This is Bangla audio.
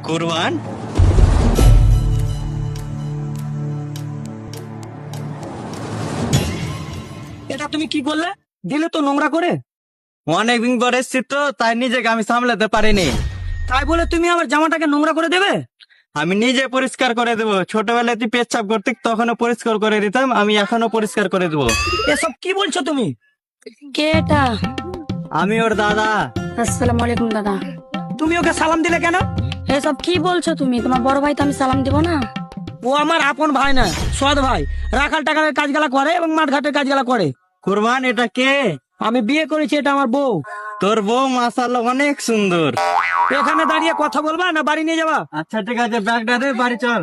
কুরবান, এটা তুমি কি করলে? দিলে তো নোংরা করে। অনেকদিন পর এসছি তো, তাই নিজেকে আমি সামলাতে পারিনি। তাই বলে তুমি আমার জামাটাকে নোংরা করে দেবে? আমি নিজে পরিষ্কার করে দেবো। ছোটবেলায় তুই পেচ্ছাপ করতে তখনও পরিষ্কার করে দিতাম, আমি এখনো পরিষ্কার করে দেবো। এসব কি বলছো তুমি? কে এটা? আমি ওর দাদা। আসসালামু আলাইকুম দাদা। তুমি ওকে সালাম দিলে কেন? এসব কি বলছো তুমি? তোমার বড় ভাই তো, আমি সালাম দিব না? ও আমার আপন ভাই না, সৎ ভাই। রাখাল টাকালের কাজগুলা করে এবং মাঠ ঘাটের কাজগুলা করে। কুরবান, এটা কে? আমি বিয়ে করেছি, এটা আমার বউ। তোর বউ মাশাআল্লাহ অনেক সুন্দর। এখানে দাঁড়িয়ে কথা বলবা না বাড়ি নিয়ে যাবা? আচ্ছা ঠিক আছে, ব্যাগটা দে, বাড়ি চল।